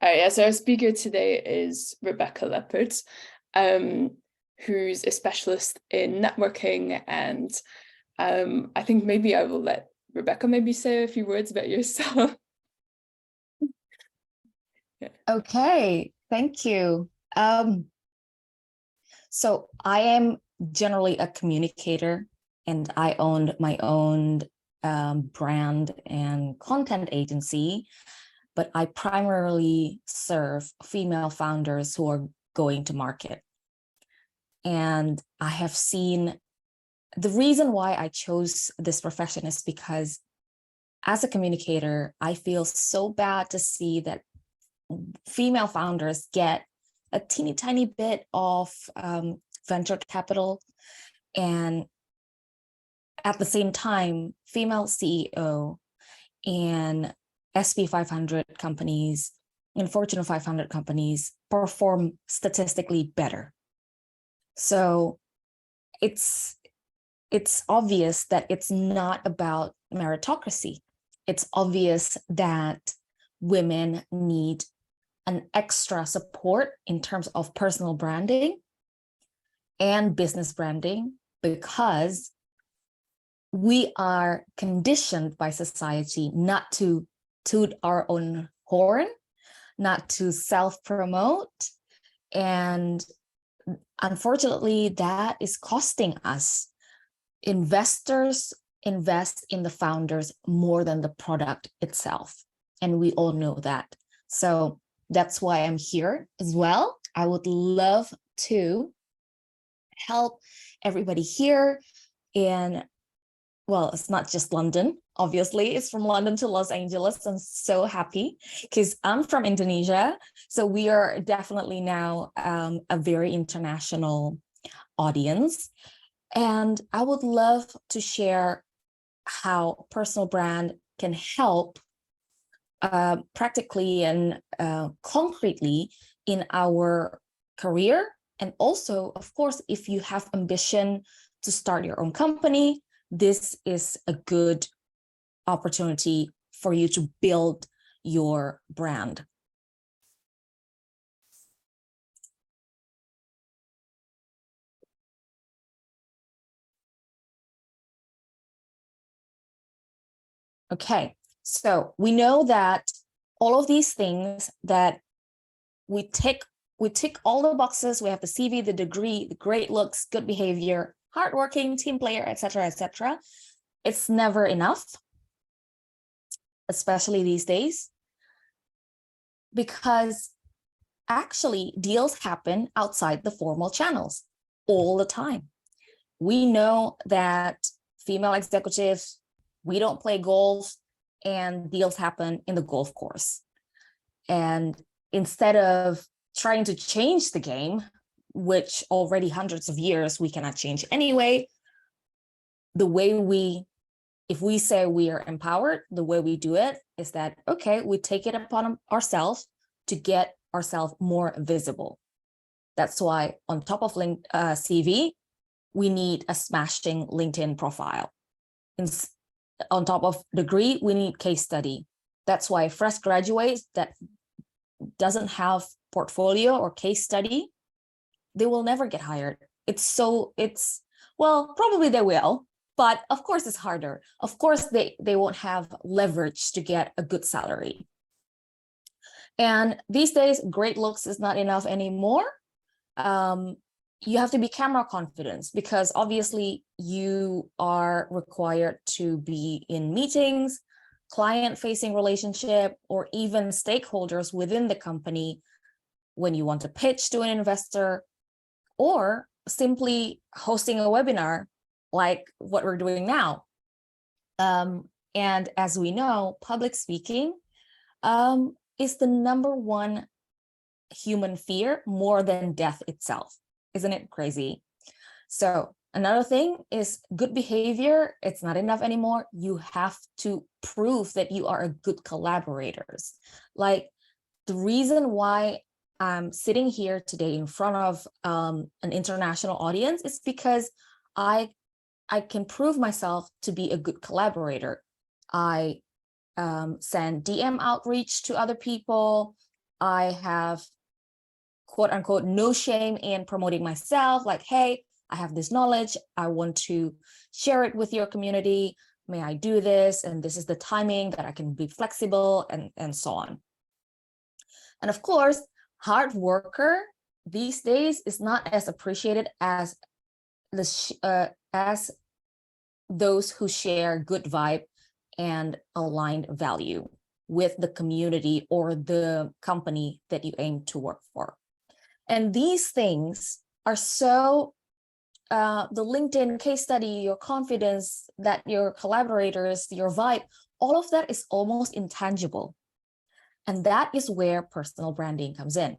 All right, yeah, so our speaker today is Rebecca Leppard, who's a specialist in networking, and I think maybe I will let Rebecca maybe say a few words about yourself. Yeah. Okay, thank you. So I am generally a communicator, and I owned my own brand and content agency, but I primarily serve female founders who are going to market. And I have seen the reason why I chose this profession is because as a communicator, I feel so bad to see that female founders get a teeny tiny bit of venture capital, and at the same time, female CEO and SP 500 companies and Fortune 500 companies perform statistically better. So it's obvious that it's not about meritocracy. It's obvious that women need an extra support in terms of personal branding and business branding, because we are conditioned by society not to toot our own horn, not to self-promote. And unfortunately, that is costing us. Investors invest in the founders more than the product itself. And we all know that. So that's why I'm here as well. I would love to help everybody here in, well, it's not just London, obviously, it's from London to Los Angeles. I'm so happy because I'm from Indonesia. So we are definitely now a very international audience. And I would love to share how personal brand can help practically and concretely in our career. And also, of course, if you have ambition to start your own company, this is a good opportunity for you to build your brand. Okay, so we know that all of these things that we tick all the boxes. We have the CV, the degree, the great looks, good behavior, hardworking, team player, etc., etc. It's never enough, especially these days, because actually deals happen outside the formal channels all the time. We know that female executives, we don't play golf, and deals happen in the golf course. And instead of trying to change the game, which already hundreds of years we cannot change anyway, if we say we are empowered, the way we do it is that, okay, we take it upon ourselves to get ourselves more visible. That's why on top of CV, we need a smashing LinkedIn profile. On top of degree, we need case study. That's why fresh graduates that doesn't have portfolio or case study, they will never get hired. Well, probably they will, but of course it's harder. Of course they won't have leverage to get a good salary. And these days, great looks is not enough anymore. You have to be camera confident, because obviously you are required to be in meetings, client-facing relationship, or even stakeholders within the company when you want to pitch to an investor, or simply hosting a webinar like what we're doing now. And as we know, public speaking is the #1 human fear, more than death itself. Isn't it crazy? So another thing is good behavior. It's not enough anymore. You have to prove that you are a good collaborators. Like, the reason why I'm sitting here today in front of an international audience is because I can prove myself to be a good collaborator. I send DM outreach to other people. I have quote unquote no shame in promoting myself, like, hey, I have this knowledge, I want to share it with your community, may I do this, and this is the timing that I can be flexible, and so on. And of course, hard worker these days is not as appreciated as as those who share good vibe and aligned value with the community or the company that you aim to work for. And these things are so, the LinkedIn case study, your confidence, that your collaborators, your vibe, all of that is almost intangible. And that is where personal branding comes in.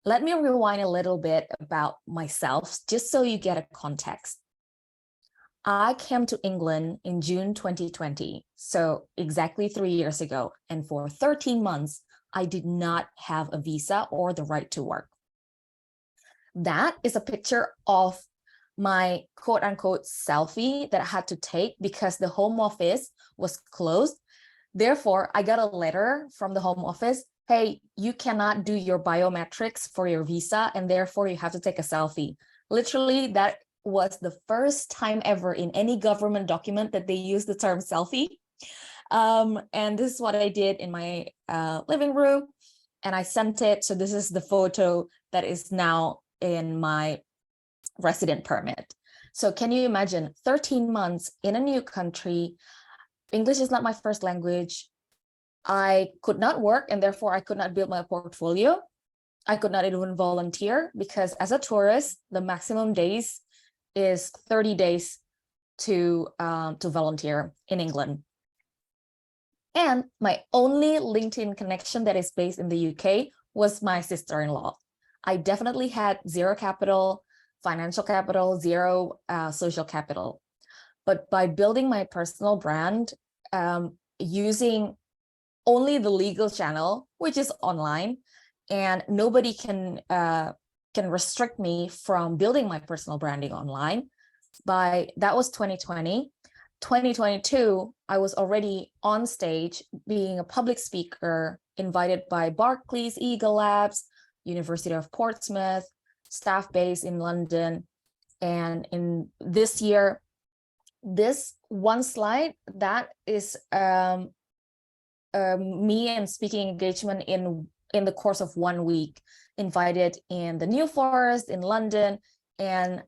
Let me rewind a little bit about myself, just so you get a context. I came to England in June 2020, so exactly 3 years ago. And for 13 months, I did not have a visa or the right to work. That is a picture of my quote unquote selfie that I had to take because the home office was closed. Therefore, I got a letter from the home office, hey, you cannot do your biometrics for your visa, and therefore you have to take a selfie. Literally, that was the first time ever in any government document that they use the term selfie. And this is what I did in my living room, and I sent it. So this is the photo that is now in my resident permit. So can you imagine 13 months in a new country? English is not my first language. I could not work, and therefore I could not build my portfolio. I could not even volunteer because as a tourist, the maximum days is 30 days to volunteer in England. And my only LinkedIn connection that is based in the UK was my sister-in-law. I definitely had zero capital, financial capital, zero social capital. But by building my personal brand, using only the legal channel, which is online, and nobody can restrict me from building my personal branding online. That was 2020. 2022, I was already on stage being a public speaker, invited by Barclays, Eagle Labs, University of Portsmouth, staff based in London. And in this year, this one slide, that is me and speaking engagement in the course of 1 week, invited in the New Forest in London, and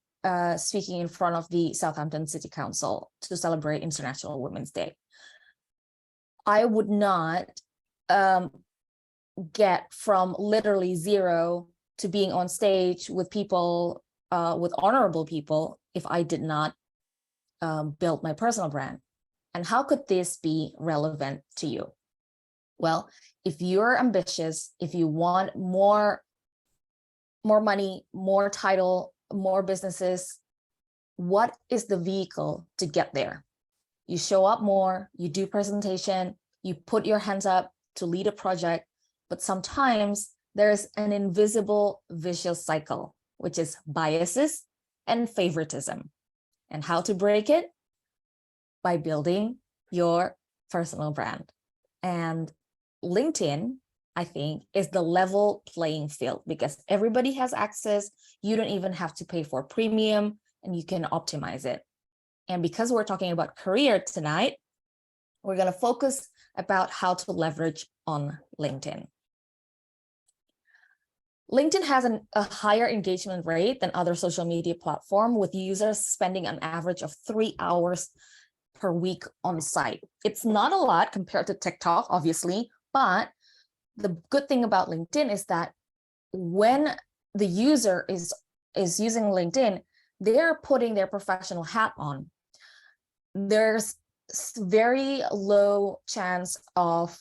speaking in front of the Southampton City Council to celebrate International Women's Day. I would not get from literally zero to being on stage with people, with honorable people, if I did not build my personal brand. And how could this be relevant to you? Well, if you're ambitious, if you want more money, more title, more businesses, what is the vehicle to get there? You show up more, you do presentation, you put your hands up to lead a project, but sometimes there's an invisible vicious cycle, which is biases and favoritism. And how to break it? By building your personal brand. And LinkedIn, I think, is the level playing field because everybody has access. You don't even have to pay for premium, and you can optimize it. And because we're talking about career tonight, we're going to focus about how to leverage on LinkedIn. LinkedIn has a higher engagement rate than other social media platforms, with users spending an average of 3 hours per week on site. It's not a lot compared to TikTok, obviously, but the good thing about LinkedIn is that when the user is using LinkedIn, they're putting their professional hat on. There's very low chance of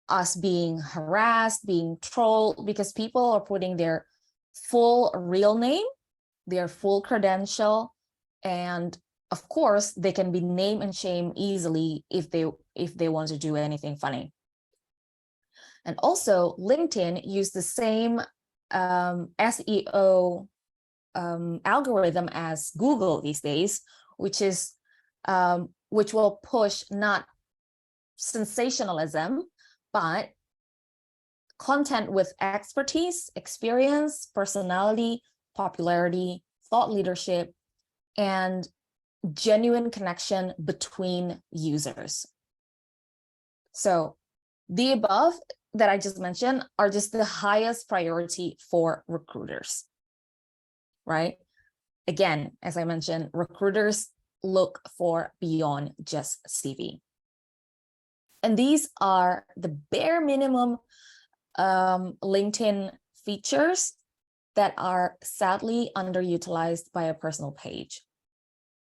us being harassed, being trolled, because people are putting their full real name, their full credential, and of course, they can be name and shame easily if they want to do anything funny. And also, LinkedIn use the same SEO algorithm as Google these days, which will push not sensationalism, but content with expertise, experience, personality, popularity, thought leadership, and genuine connection between users. So the above that I just mentioned are just the highest priority for recruiters, right? Again, as I mentioned, recruiters look for beyond just CV. And these are the bare minimum LinkedIn features that are sadly underutilized by a personal page.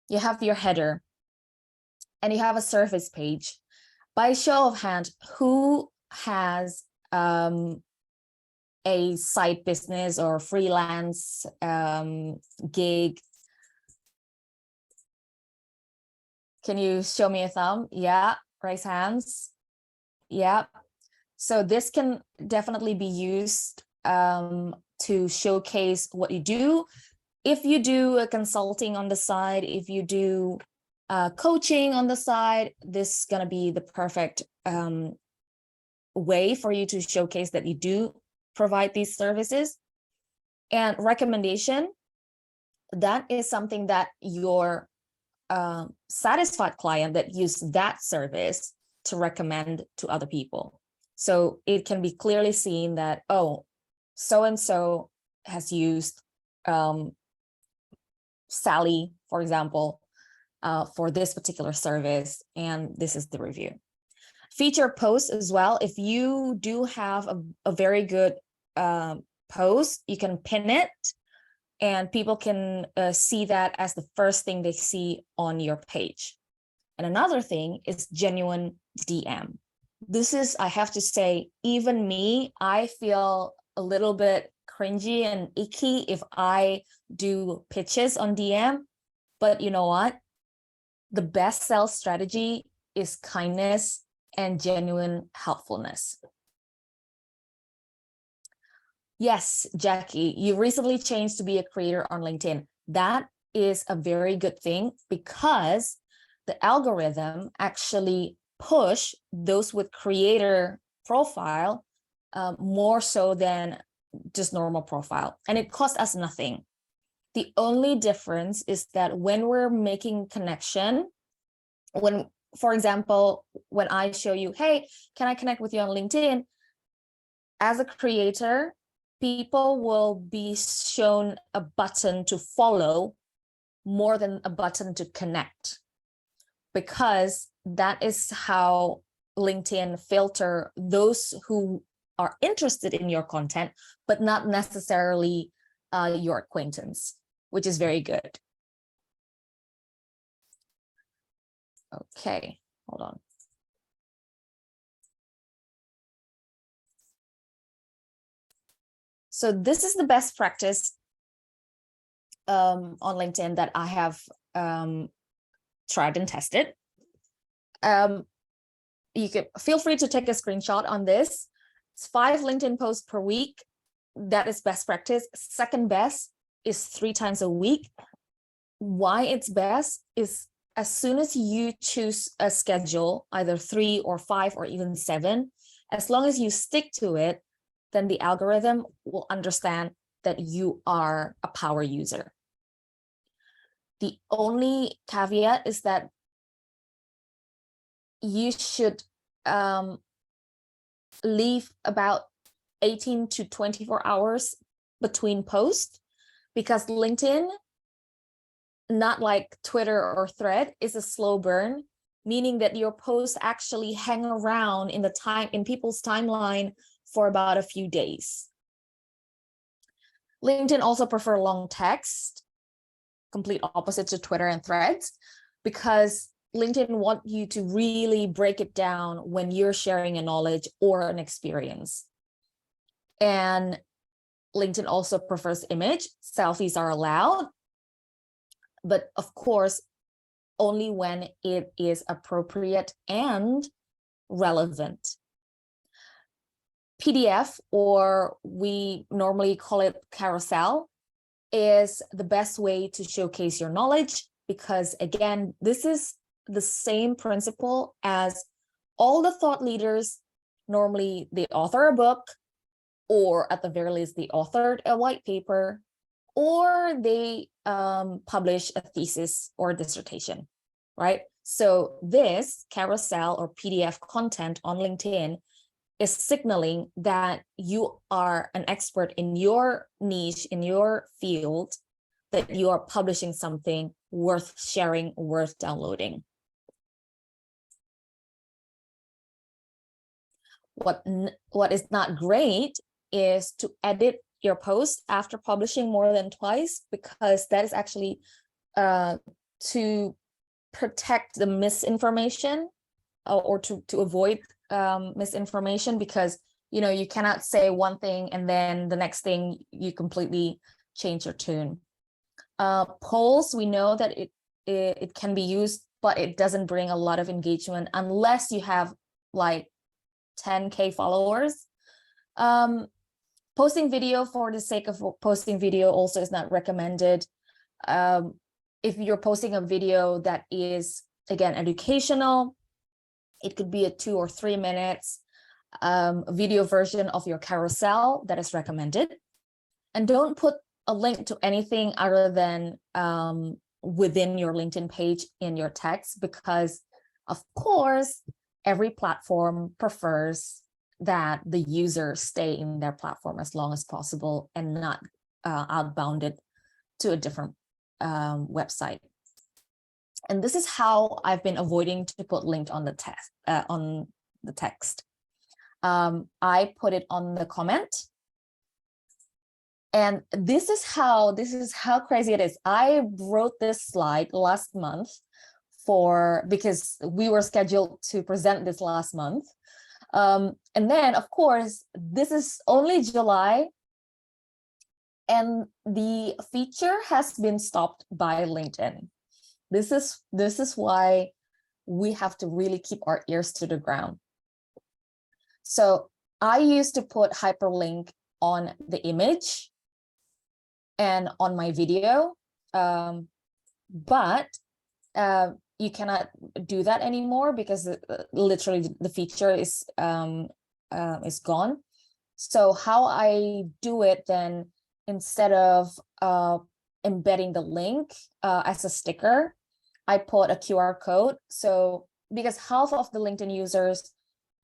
You have your header and you have a service page. By show of hand, who has a side business or freelance gig? Can you show me a thumb? Yeah, raise hands. Yeah. So this can definitely be used to showcase what you do. If you do a consulting on the side, if you do coaching on the side, this is going to be the perfect way for you to showcase that you do provide these services. And recommendation, that is something that your satisfied client that use that service to recommend to other people. So it can be clearly seen that, oh, so-and-so has used Sally, for example, for this particular service, and this is the review. Feature posts as well. If you do have a very good post, you can pin it, and people can see that as the first thing they see on your page. And another thing is genuine DM. This is, I have to say, even me, I feel a little bit cringy and icky if I do pitches on DM, but you know what? The best sales strategy is kindness and genuine helpfulness. Yes, Jackie, you recently changed to be a creator on LinkedIn. That is a very good thing because the algorithm actually push those with creator profile more so than just normal profile. And it costs us nothing. The only difference is that when we're making connection, when, for example, when I show you, hey, can I connect with you on LinkedIn? As a creator, people will be shown a button to follow more than a button to connect, because that is how LinkedIn filter those who are interested in your content, but not necessarily your acquaintance, which is very good. Okay, hold on. So this is the best practice on LinkedIn that I have tried and tested. You can feel free to take a screenshot on this. It's 5 LinkedIn posts per week. That is best practice. Second best is 3 times a week. Why it's best is as soon as you choose a schedule, either 3 or 5 or even 7, as long as you stick to it, then the algorithm will understand that you are a power user. The only caveat is that you should leave about 18 to 24 hours between posts, because LinkedIn, not like Twitter or Thread, is a slow burn, meaning that your posts actually hang around in people's timeline for about a few days. LinkedIn also prefer long text, complete opposite to Twitter and Threads, because LinkedIn want you to really break it down when you're sharing a knowledge or an experience. And LinkedIn also prefers image. Selfies are allowed, but of course, only when it is appropriate and relevant. PDF, or we normally call it carousel, is the best way to showcase your knowledge, because again, this is the same principle as all the thought leaders. Normally they author a book, or at the very least, they authored a white paper, or they publish a thesis or dissertation, right? So this carousel or PDF content on LinkedIn is signaling that you are an expert in your niche, in your field, that you are publishing something worth sharing, worth downloading. What is not great is to edit your post after publishing more than twice, because that is actually to protect the misinformation or to avoid misinformation, because you cannot say one thing and then the next thing you completely change your tune. Polls, we know that it can be used, but it doesn't bring a lot of engagement unless you have like 10K followers. Posting video for the sake of posting video also is not recommended. If you're posting a video that is, again, educational, it could be a 2 or 3 minutes video version of your carousel that is recommended. And don't put a link to anything other than within your LinkedIn page in your text, because of course, every platform prefers that the user stay in their platform as long as possible and not outbounded to a different website. And this is how I've been avoiding to put linked on the text. I put it on the comment. And this is how crazy it is. I wrote this slide last month because we were scheduled to present this last month. And then, of course, this is only July, and the feature has been stopped by LinkedIn. This is why we have to really keep our ears to the ground. So I used to put hyperlink on the image and on my video, but you cannot do that anymore because literally the feature is gone. So how I do it then, instead of embedding the link as a sticker, I put a QR code. So because half of the LinkedIn users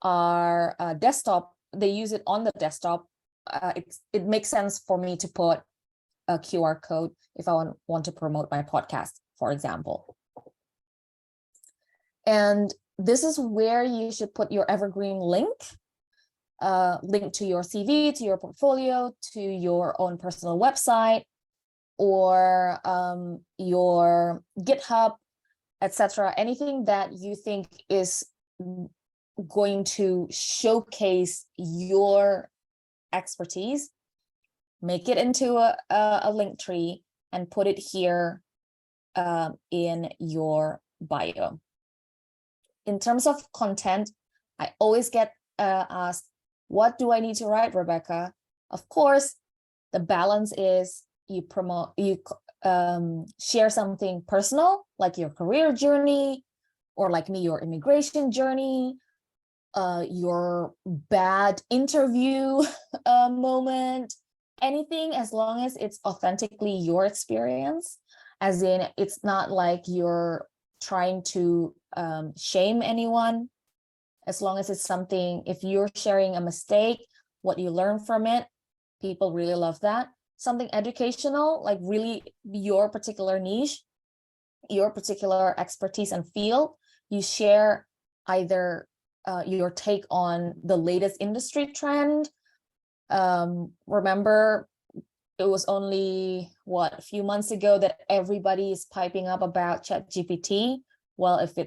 are desktop, they use it on the desktop. It makes sense for me to put a QR code if I want to promote my podcast, for example. And this is where you should put your evergreen link to your CV, to your portfolio, to your own personal website, or your GitHub, etc. Anything that you think is going to showcase your expertise, make it into a link tree and put it here in your bio. In terms of content, I always get asked, what do I need to write, Rebecca? Of course, the balance is you share something personal, like your career journey, or like me, your immigration journey, your bad interview moment, anything, as long as it's authentically your experience, as in it's not like you're trying to shame anyone. As long as it's something, if you're sharing a mistake, what you learn from it, people really love that. Something educational, like really your particular niche, your particular expertise and field, you share either your take on the latest industry trend. Remember, it was only a few months ago that everybody is piping up about ChatGPT. Well, if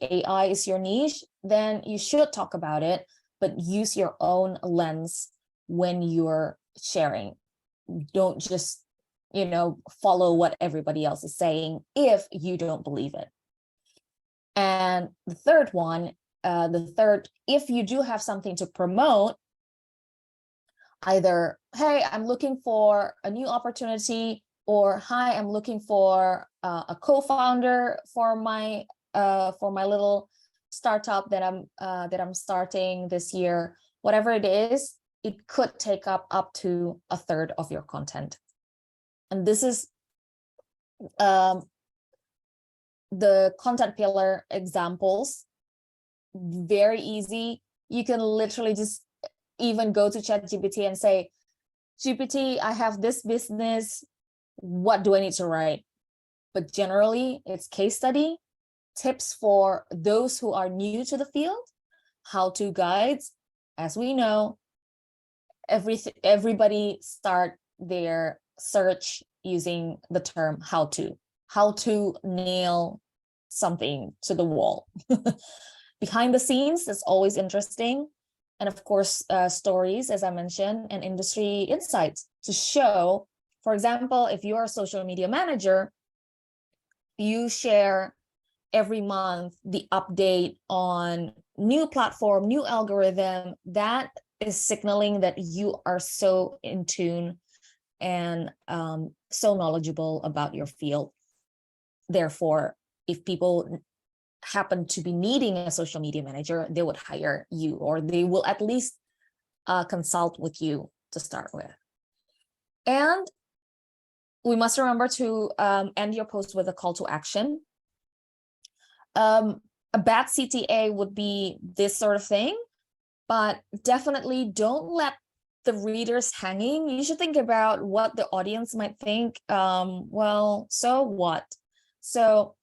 AI is your niche, then you should talk about it, but use your own lens when you're sharing. Don't just, follow what everybody else is saying if you don't believe it. And the third one, if you do have something to promote, either, hey, I'm looking for a new opportunity, or hi, I'm looking for a co-founder for my little startup that I'm starting this year. Whatever it is, it could take up to a third of your content. And this is the content pillar examples. Very easy. You can literally just even go to ChatGPT and say, GPT, I have this business. What do I need to write? But generally, it's case study, tips for those who are new to the field, how-to guides. As we know, everybody start their search using the term how to nail something to the wall. Behind the scenes is always interesting. And of course, stories, as I mentioned, and industry insights to show, for example, if you're a social media manager, you share every month the update on new platform, new algorithm, that is signaling that you are so in tune and so knowledgeable about your field. Therefore, if people happen to be needing a social media manager, they would hire you, or they will at least consult with you to start with. And we must remember to end your post with a call to action. A bad CTA would be this sort of thing, but definitely don't let the readers hanging. You should think about what the audience might think. Well, so what? So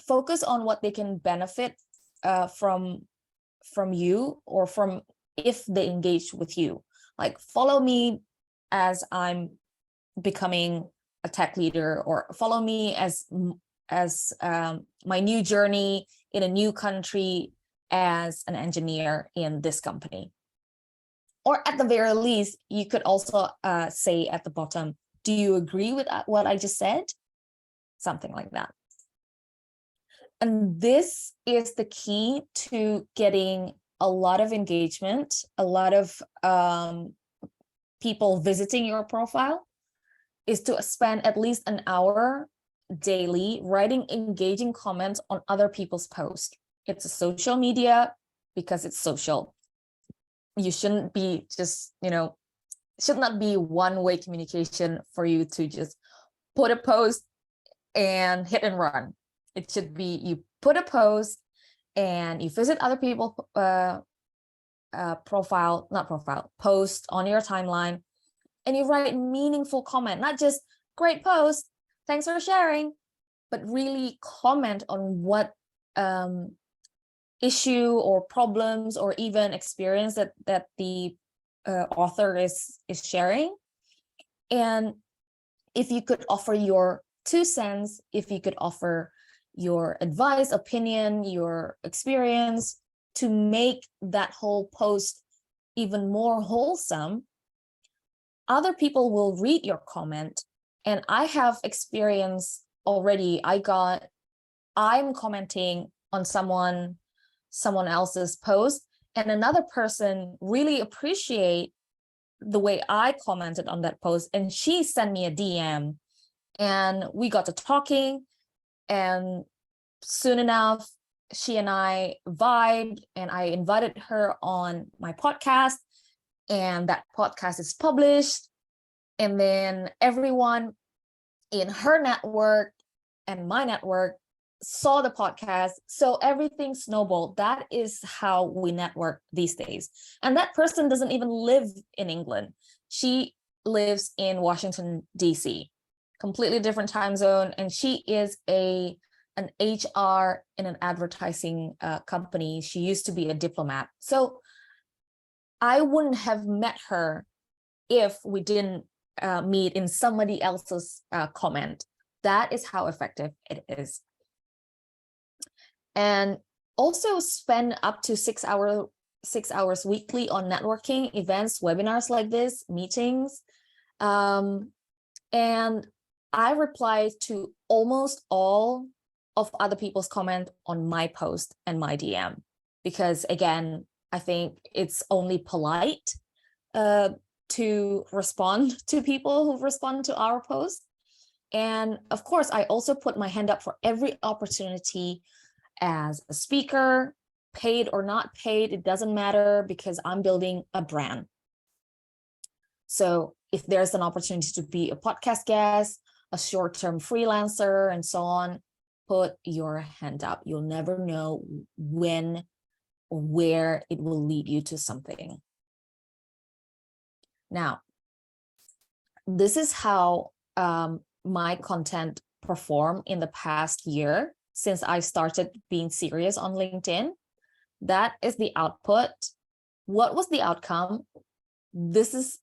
focus on what they can benefit from you, or from if they engage with you. Like, follow me as I'm becoming a tech leader, or follow me as my new journey in a new country as an engineer in this company. Or at the very least, you could also say at the bottom, do you agree with what I just said? Something like that. And this is the key to getting a lot of engagement, a lot of people visiting your profile, is to spend at least an hour daily writing engaging comments on other people's posts. It's a social media because it's social. You shouldn't be just, should not be one-way communication for you to just put a post and hit and run. It should be you put a post and you visit other people's post on your timeline, and you write meaningful comment, not just great post, thanks for sharing, but really comment on what issue or problems or even experience that the author is sharing. And if you could offer your 2 cents, if you could offer your advice, opinion, your experience to make that whole post even more wholesome, other people will read your comment. And I have experience already. I'm commenting on someone else's post, and another person really appreciate the way I commented on that post, and she sent me a DM, and we got to talking, and soon enough she and I vibed, and I invited her on my podcast, and that podcast is published. And then everyone in her network and my network saw the podcast, so everything snowballed. That is how we network these days. And that person doesn't even live in England. She lives in Washington, DC, completely different time zone, and she is an HR in an advertising company. She used to be a diplomat. So I wouldn't have met her if we didn't meet in somebody else's comment. That is how effective it is. And also spend up to 6 hours weekly on networking events, webinars like this, meetings. And I reply to almost all of other people's comment on my post and my DM, because again, I think it's only polite to respond to people who respond to our post. And of course, I also put my hand up for every opportunity as a speaker, paid or not paid, it doesn't matter, because I'm building a brand. So if there's an opportunity to be a podcast guest, a short-term freelancer, and so on, put your hand up. You'll never know when or where it will lead you to something. Now, this is how my content performed in the past year since I started being serious on LinkedIn. That is the output. What was the outcome? This is,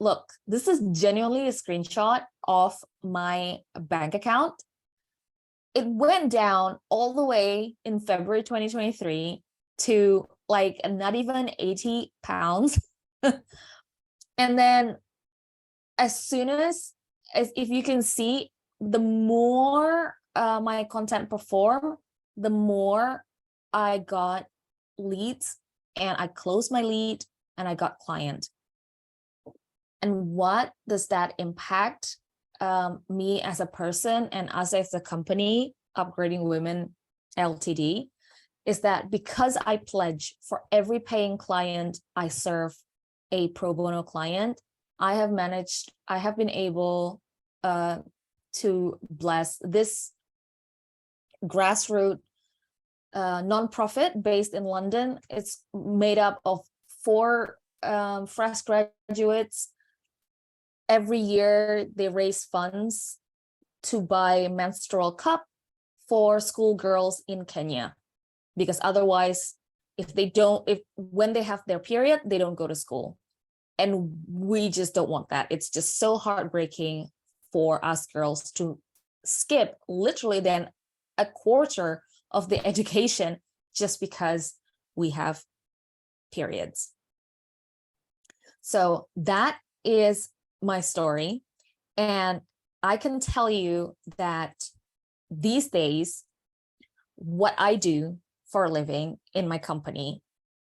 look, this is genuinely a screenshot of my bank account. It went down all the way in February 2023 to like not even 80 pounds. And then as soon as if you can see, the more my content performed, the more I got leads, and I closed my lead and I got client. And what does that impact me as a person and us as a company, Upgrading Women Ltd, is that because I pledge for every paying client I serve a pro bono client, I have been able to bless this grassroots nonprofit based in London. It's made up of 4 fresh graduates. Every year they raise funds to buy a menstrual cup for schoolgirls in Kenya, because otherwise, when they have their period, they don't go to school. And we just don't want that. It's just so heartbreaking for us girls to skip literally then a quarter of the education just because we have periods. So that is my story. And I can tell you that these days, what I do for a living in my company,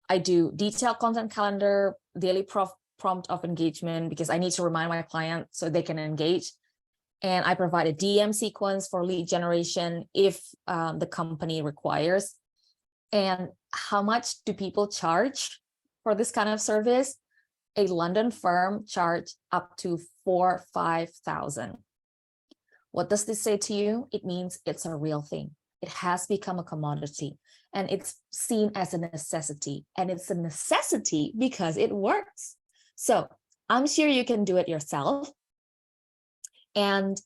I do detailed content calendar, daily prompt of engagement, because I need to remind my client so they can engage. And I provide a DM sequence for lead generation if the company requires. And how much do people charge for this kind of service? A London firm charged up to 4,000-5,000. What does this say to you? It means it's a real thing. It has become a commodity, and it's seen as a necessity. And it's a necessity because it works. So I'm sure you can do it yourself. And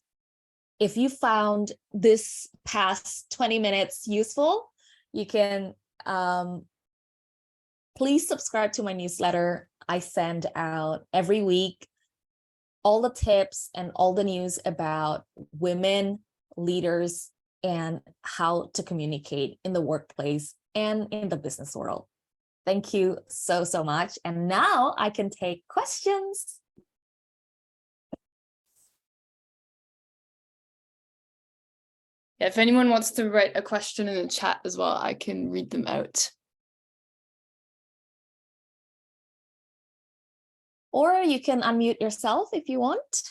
if you found this past 20 minutes useful, you can please subscribe to my newsletter. I send out every week all the tips and all the news about women leaders and how to communicate in the workplace and in the business world. Thank you so much. And now I can take questions. Yeah, if anyone wants to write a question in the chat as well, I can read them out. Or you can unmute yourself if you want.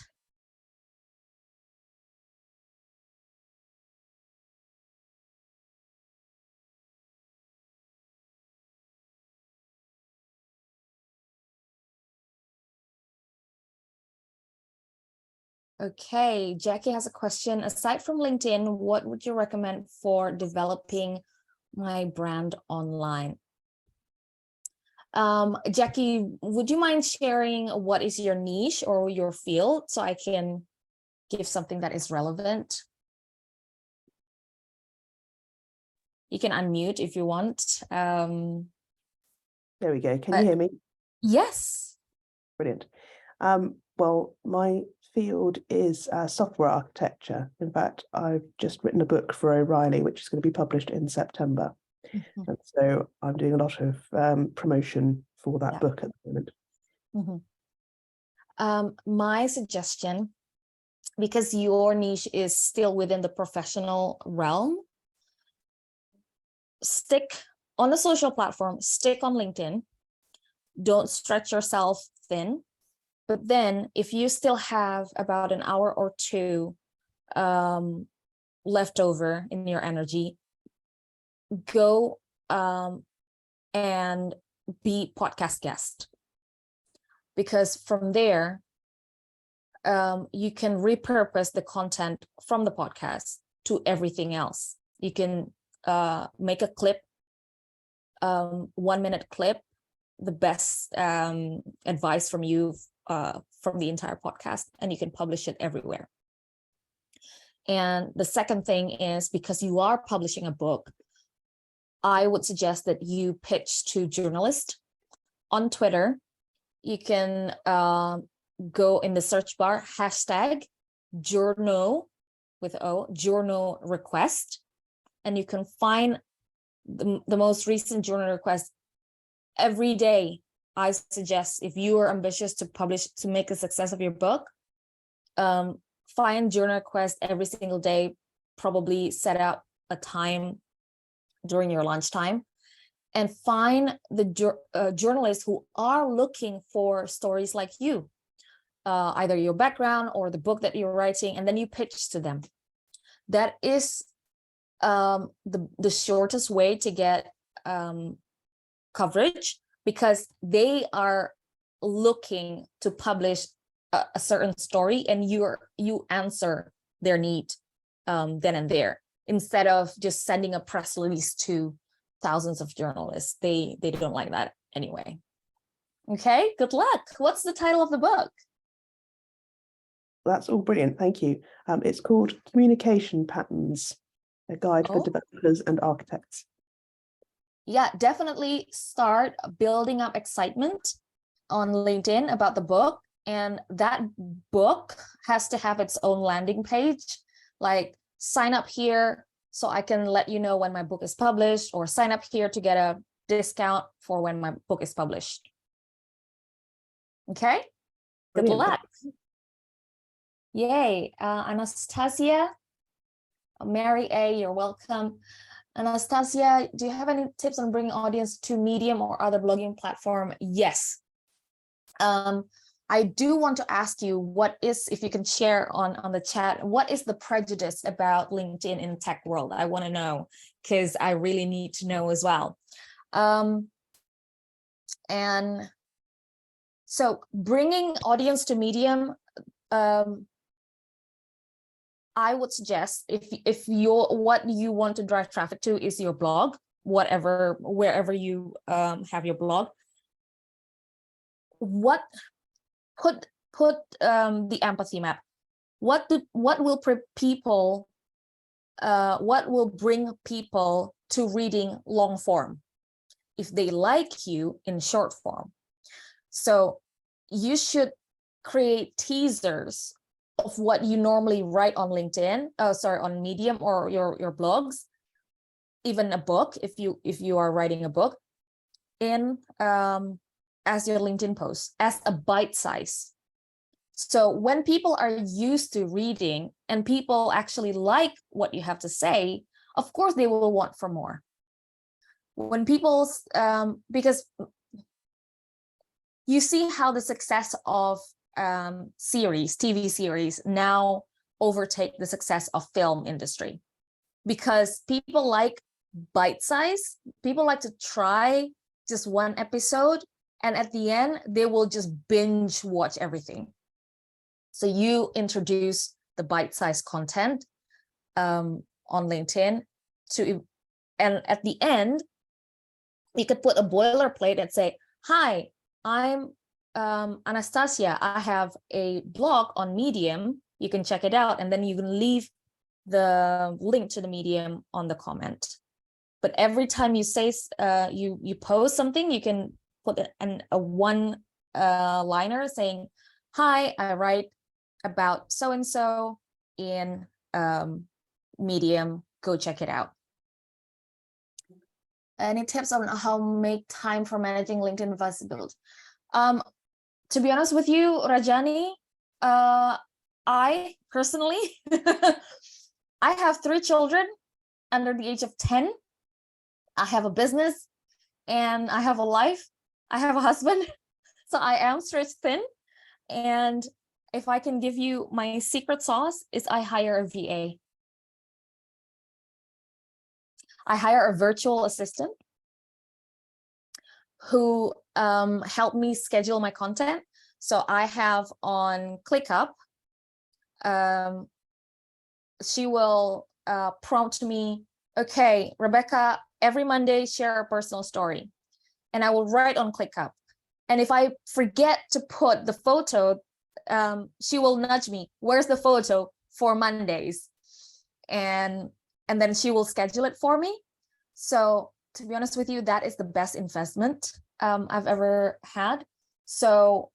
Okay, Jackie has a question. Aside from LinkedIn, what would you recommend for developing my brand online? Jackie, would you mind sharing what is your niche or your field so I can give something that is relevant? You can unmute if you want. There we go. Can you hear me? Yes. Brilliant. Well, my field is software architecture. In fact, I've just written a book for O'Reilly, which is going to be published in September. Mm-hmm. And so I'm doing a lot of promotion for that book at the moment. Mm-hmm. My suggestion, because your niche is still within the professional realm, stick on a social platform, stick on LinkedIn. Don't stretch yourself thin. But then if you still have about an hour or two left over in your energy, go and be podcast guest. because from there, you can repurpose the content from the podcast to everything else. You can make a clip, 1-minute clip, the best advice from you from the entire podcast, and you can publish it everywhere. And the second thing is, because you are publishing a book, I would suggest that you pitch to journalists on Twitter. You can go in the search bar, #journo with O, journo request, and you can find the most recent journal request every day. I suggest, if you are ambitious to publish, to make a success of your book, find journal request every single day, probably set out a time during your lunchtime, and find the journalists who are looking for stories like you, either your background or the book that you're writing, and then you pitch to them. That is the shortest way to get coverage, because they are looking to publish a certain story, and you answer their need then and there, instead of just sending a press release to thousands of journalists. They don't like that anyway. Okay, good luck. What's the title of the book? That's all brilliant. Thank you. It's called Communication Patterns, a guide for developers and architects. Yeah, definitely start building up excitement on LinkedIn about the book. And that book has to have its own landing page, like sign up here so I can let you know when my book is published, or sign up here to get a discount for when my book is published. Okay, good luck. Yay. Anastasia, Mary A, you're welcome. Anastasia, do you have any tips on bringing audience to Medium or other blogging platform? Yes. I do want to ask you, what is, if you can share on the chat, what is the prejudice about LinkedIn in tech world? I want to know, because I really need to know as well. And so bringing audience to Medium, I would suggest, if what you want to drive traffic to is your blog, wherever you have your blog, put the empathy map. What will bring people to reading long form if they like you in short form? So you should create teasers of what you normally write on LinkedIn, on Medium or your blogs, even a book, if you are writing a book, in as your LinkedIn post, as a bite size. So when people are used to reading and people actually like what you have to say, of course they will want for more. When people's because you see how the success of TV series now overtake the success of film industry, because people like bite size. People like to try just one episode, and at the end they will just binge watch everything. So you introduce the bite size content on LinkedIn and at the end you could put a boilerplate and say, "Hi, I'm Anastasia. I have a blog on Medium. You can check it out," and then you can leave the link to the Medium on the comment. But every time you say you post something, you can put a one liner saying, "Hi, I write about so and so in Medium. Go check it out." Any tips on how make time for managing LinkedIn visibility? To be honest with you, Rajani, I personally, I have 3 children under the age of 10. I have a business and I have a life. I have a husband. So I am stretched thin. And if I can give you my secret sauce, is I hire a VA. I hire a virtual assistant who help me schedule my content. So I have on ClickUp, she will prompt me, okay, Rebecca, every Monday, share a personal story. And I will write on ClickUp. And if I forget to put the photo, she will nudge me, where's the photo for Mondays? And then she will schedule it for me. So to be honest with you, that is the best investment I've ever had. So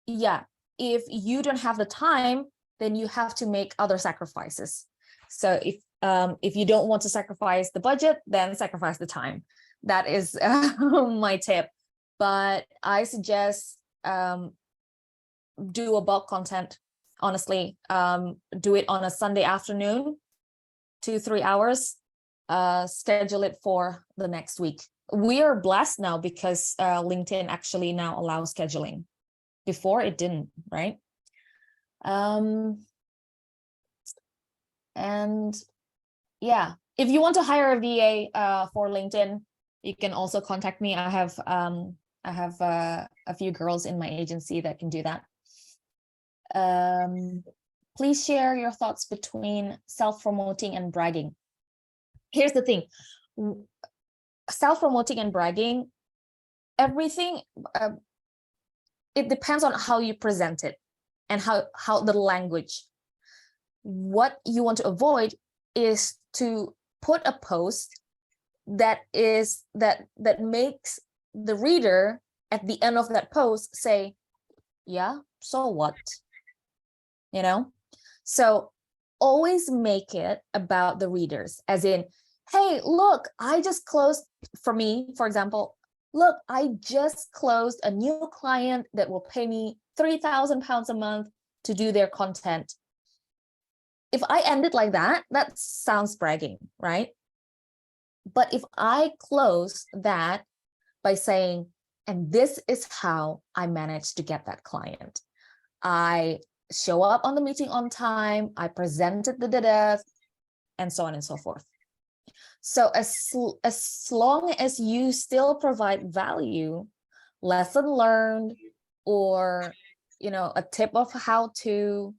yeah, if you don't have the time, then you have to make other sacrifices. So if you don't want to sacrifice the budget, then sacrifice the time. That is my tip. But I suggest do a bulk content. Honestly, do it on a Sunday afternoon, 2-3 hours. Schedule it for the next week. We are blessed now because LinkedIn actually now allows scheduling. Before it didn't, right? And yeah, if you want to hire a VA for LinkedIn, you can also contact me. I have a few girls in my agency that can do that. Please share your thoughts between self-promoting and bragging. Here's the thing, self-promoting and bragging, everything, it depends on how you present it and how the language. What you want to avoid is to put a post that makes the reader at the end of that post say, yeah, so what? You know? So always make it about the readers, as in, hey, look, I just closed, for me, for example, look, I just closed a new client that will pay me £3,000 a month to do their content. If I end it like that, that sounds bragging, right? But if I close that by saying, and this is how I managed to get that client. I show up on the meeting on time, I presented the data, and so on and so forth. So as long as you still provide value, lesson learned, or a tip of how to,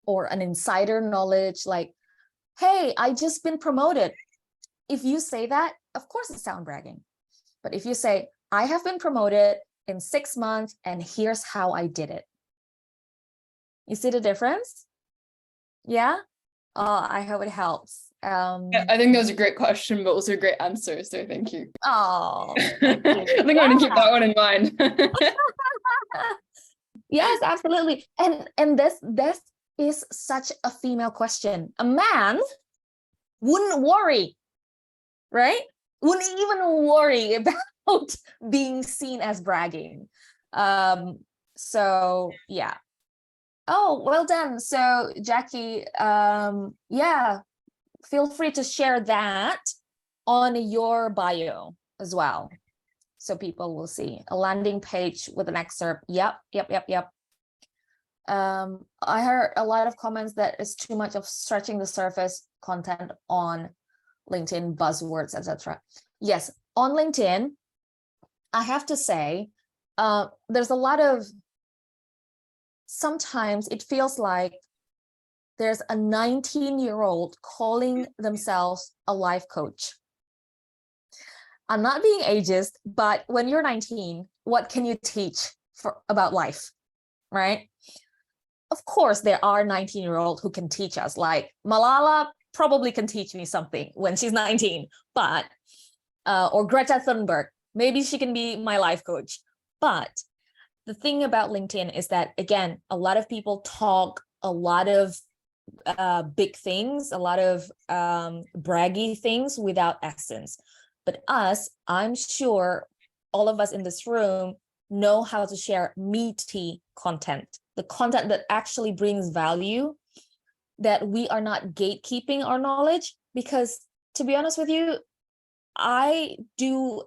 or an insider knowledge, like, hey, I just been promoted. If you say that, of course it sounds bragging. But if you say, I have been promoted in 6 months and here's how I did it. You see the difference? Yeah. I hope it helps. Yeah, I think that was a great question, but also a great answer. So thank you. Oh, thank you. I think I'm going to keep that one in mind. Yes, absolutely. And this is such a female question. A man wouldn't worry, right? Wouldn't even worry about being seen as bragging. So yeah. Oh, well done. So Jackie, yeah, feel free to share that on your bio as well, so people will see a landing page with an excerpt. Yep. I heard a lot of comments that it's too much of stretching the surface content on LinkedIn, buzzwords, etc. Yes, on LinkedIn, I have to say, there's a lot of, sometimes it feels like there's a 19-year-old calling themselves a life coach. I'm not being ageist, but when you're 19, what can you teach about life, right? Of course, there are 19-year-olds who can teach us, like Malala probably can teach me something when she's 19, but, or Greta Thunberg, maybe she can be my life coach. But the thing about LinkedIn is that, again, a lot of people talk a lot of big things, a lot of braggy things without essence. But I'm sure all of us in this room know how to share meaty content, the content that actually brings value, that we are not gatekeeping our knowledge. Because to be honest with you, I do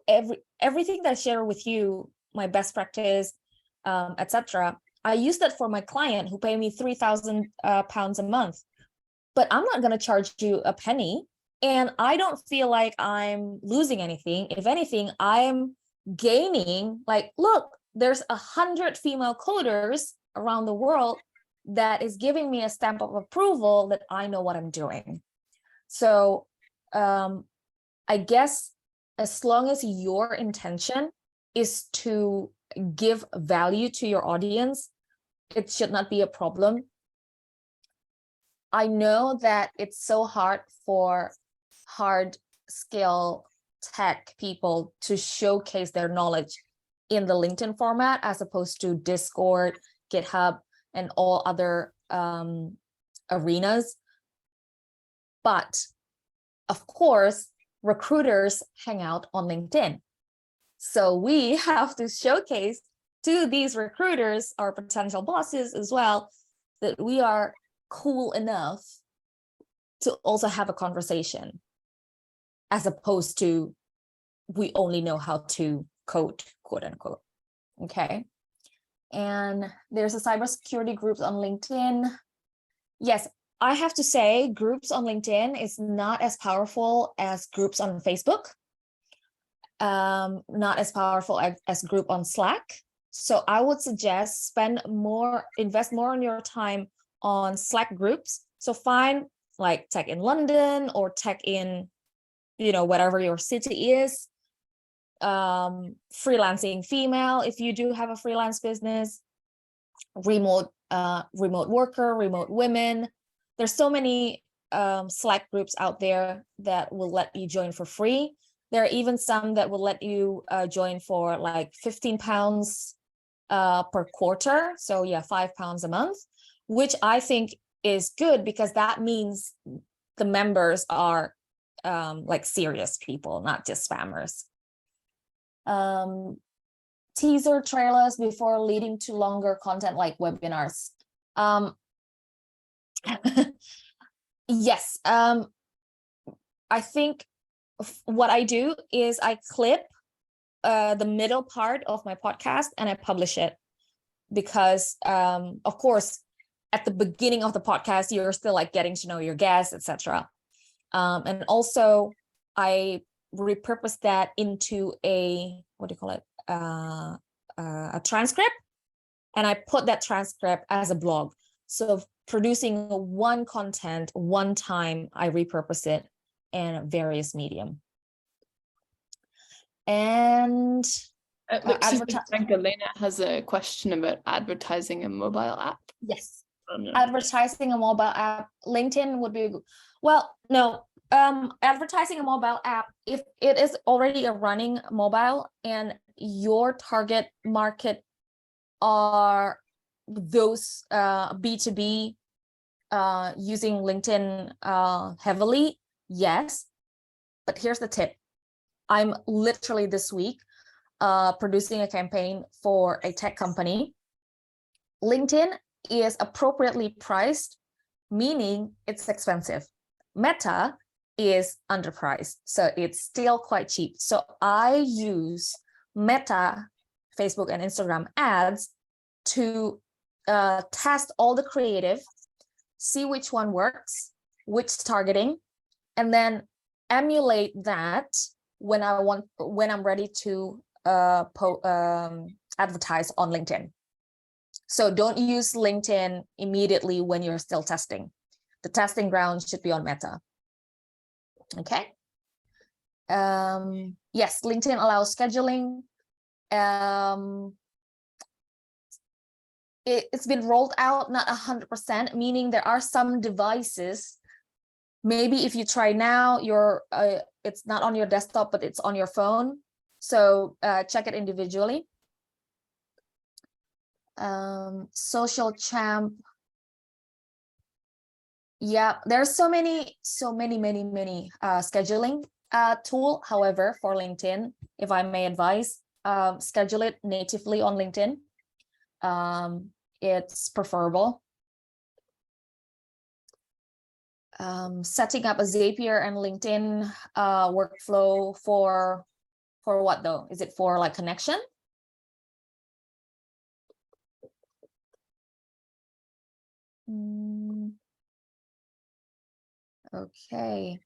everything that I share with you, my best practice, etc. I use that for my client who pay me £3,000 a month, but I'm not going to charge you a penny. And I don't feel like I'm losing anything. If anything, I'm gaining, like, look, there's 100 female coders around the world that is giving me a stamp of approval that I know what I'm doing. So I guess as long as your intention is to give value to your audience, it should not be a problem. I know that it's so hard for hard skill tech people to showcase their knowledge in the LinkedIn format as opposed to Discord, GitHub, and all other arenas. But of course, recruiters hang out on LinkedIn. So we have to showcase to these recruiters, our potential bosses as well, that we are cool enough to also have a conversation, as opposed to we only know how to code, quote unquote. Okay. And there's a cybersecurity groups on LinkedIn. Yes, I have to say groups on LinkedIn is not as powerful as groups on Facebook. Not as powerful as group on Slack. So I would suggest invest more on your time on Slack groups. So find like tech in London or tech in, whatever your city is. Freelancing female, if you do have a freelance business, remote worker, remote women. There's so many Slack groups out there that will let you join for free. There are even some that will let you join for like £15 per quarter. So yeah, £5 a month, which I think is good because that means the members are like serious people, not just spammers. Teaser trailers before leading to longer content like webinars. Yes, I think what I do is I clip the middle part of my podcast and I publish it because, of course, at the beginning of the podcast, you're still like getting to know your guests, etc. And also I repurpose that into a, what do you call it? A transcript, and I put that transcript as a blog. So producing one content one time, I repurpose it in various medium. And Elena has a question about advertising a mobile app. Yes, advertising a mobile app. LinkedIn would be, well, no, advertising a mobile app, if it is already a running mobile and your target market are those B2B using LinkedIn heavily, yes. But here's the tip. I'm literally this week producing a campaign for a tech company. LinkedIn is appropriately priced, meaning it's expensive. Meta is underpriced, so it's still quite cheap. So I use Meta, Facebook and Instagram ads to test all the creative, see which one works, which targeting, and then emulate that when I'm ready to advertise on LinkedIn. So don't use LinkedIn immediately when you're still testing. The testing ground should be on Meta. Okay. Yes, LinkedIn allows scheduling. It's been rolled out, not 100%, meaning there are some devices. Maybe if you try now, it's not on your desktop, but it's on your phone. So check it individually. Social Champ. Yeah, there's so many scheduling tool. However, for LinkedIn, if I may advise, schedule it natively on LinkedIn. It's preferable. Setting up a Zapier and LinkedIn workflow for what though? Is it for like connection? Okay.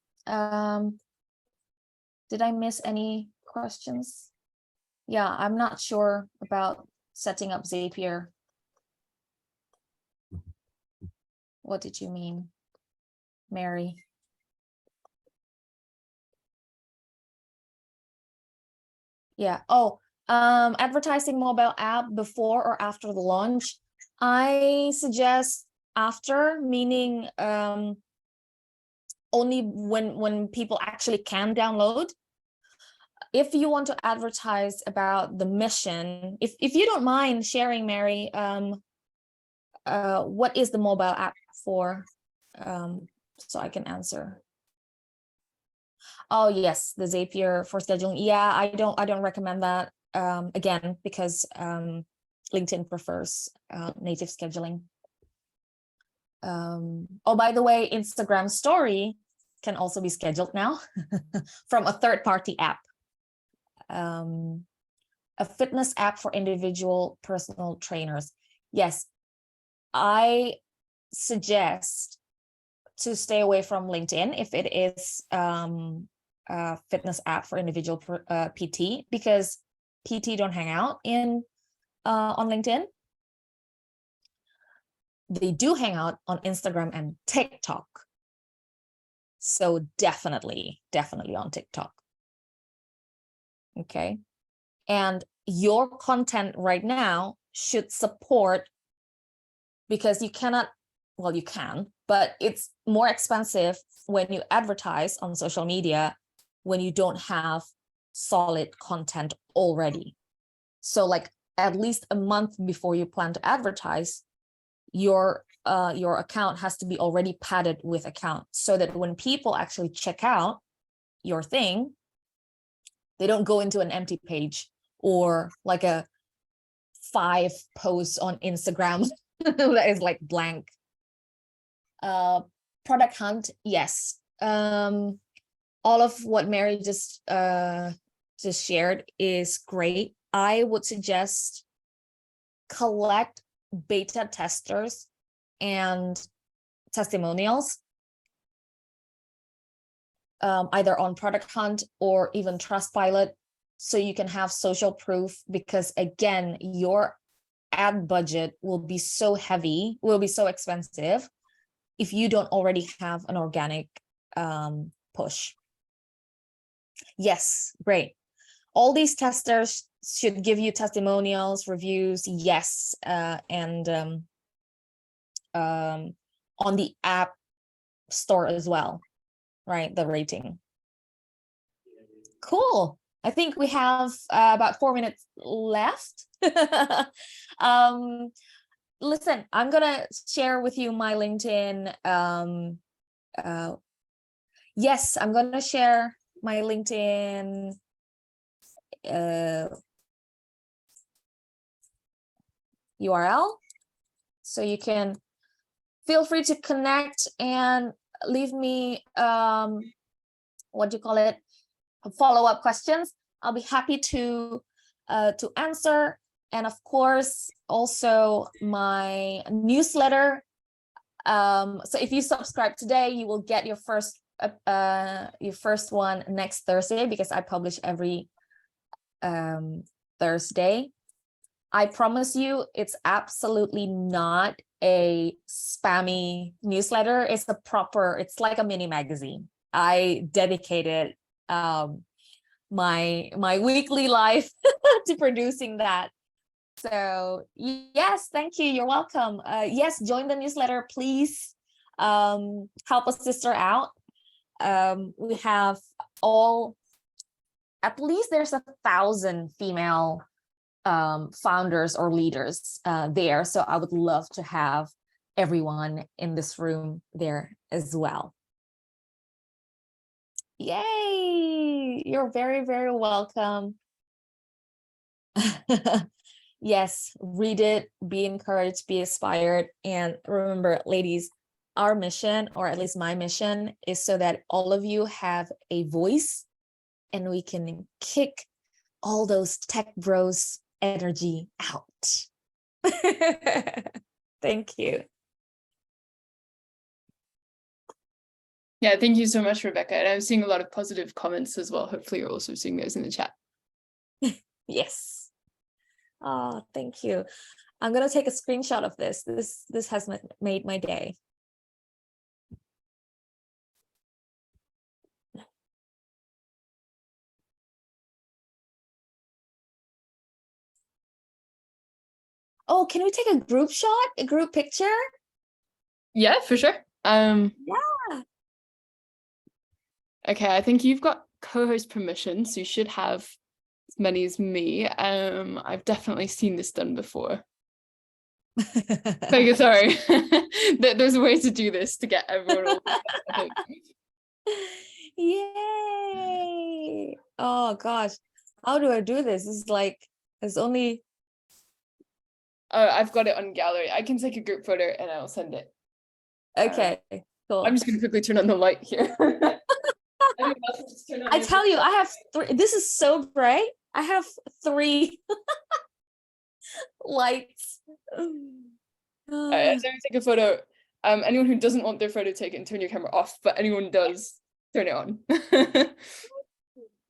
Did I miss any questions? Yeah, I'm not sure about setting up Zapier. What did you mean, Mary? Yeah. Oh, advertising mobile app before or after the launch. I suggest after, meaning only when people actually can download. If you want to advertise about the mission, if you don't mind sharing, Mary, what is the mobile app for? So I can answer. Oh yes, the Zapier for scheduling. Yeah, I don't recommend that again, because LinkedIn prefers native scheduling. Oh, by the way, Instagram story can also be scheduled now from a third-party app. A fitness app for individual personal trainers. Yes, I suggest to stay away from LinkedIn if it is a fitness app for individual PT, because PT don't hang out on LinkedIn. They do hang out on Instagram and TikTok. So definitely on TikTok. Okay. And your content right now should support, because you cannot, well, you can, but it's more expensive when you advertise on social media when you don't have solid content already. So like at least a month before you plan to advertise, your account has to be already padded with account, so that when people actually check out your thing, they don't go into an empty page or like a 5 posts on Instagram that is like blank. Product hunt, yes. All of what Mary just shared is great. I would suggest collect beta testers and testimonials, either on Product Hunt or even Trustpilot, so you can have social proof, because again, your ad budget will be so heavy, will be so expensive if you don't already have an organic push. Yes, great. All these testers should give you testimonials, reviews, yes, and on the app store as well, right? The rating. Cool. I think we have about 4 minutes left. Listen, I'm gonna share with you my LinkedIn. Yes, I'm gonna share my LinkedIn URL, so you can feel free to connect and leave me what do you call it, follow-up questions. I'll be happy to answer. And of course, also my newsletter. So if you subscribe today, you will get your first one next Thursday, because I publish every Thursday. I promise you, it's absolutely not a spammy newsletter. It's like a mini magazine. I dedicated my weekly life to producing that. So yes, thank you. You're welcome. Yes, join the newsletter, please. Help a sister out. We have at least there's 1,000 female founders or leaders there. So I would love to have everyone in this room there as well. Yay! You're very, very welcome. Yes, read it, be encouraged, be inspired. And remember, ladies, our mission, or at least my mission, is so that all of you have a voice and we can kick all those tech bros energy out. Thank you. Yeah, thank you so much, Rebecca. And I'm seeing a lot of positive comments as well. Hopefully you're also seeing those in the chat. Yes. Oh, thank you. I'm gonna take a screenshot of this. This has made my day. Oh, can we take a group shot, a group picture? Yeah, for sure. Yeah. Okay, I think you've got co-host permission, so you should have as many as me. I've definitely seen this done before. Like, sorry. There's a way to do this to get everyone all I think. Yay! Oh gosh, how do I do this? It's like there's only. I've got it on gallery. I can take a group photo and I'll send it. Okay, cool. I'm just gonna quickly turn on the light here. I tell you, I have three. This is so bright. I have 3 lights. So take a photo. Anyone who doesn't want their photo taken, turn your camera off. But anyone does, turn it on.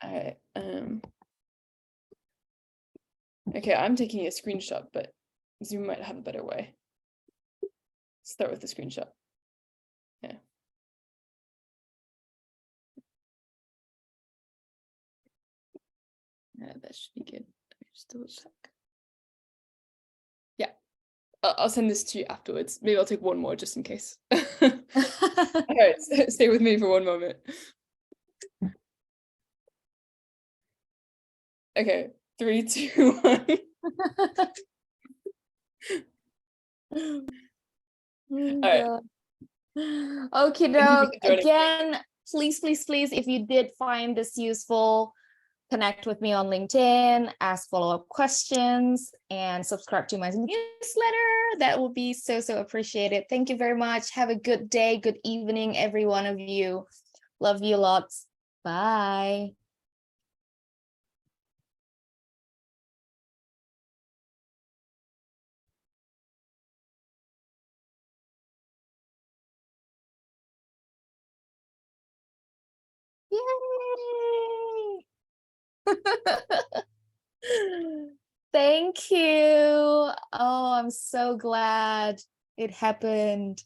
All right. Okay, I'm taking a screenshot, but Zoom might have a better way. Start with the screenshot. Yeah. That should be good. Let me just double check. Yeah, I'll send this to you afterwards. Maybe I'll take one more just in case. All right, stay with me for one moment. Okay, 3, 2, 1. Oh, right. God. Okay, doke. Again, please, if you did find this useful, connect with me on LinkedIn, ask follow-up questions, and subscribe to my newsletter. That would be so appreciated. Thank you very much. Have a good day, good evening, every one of you. Love you lots. Bye. Yay! Thank you. Oh, I'm so glad it happened.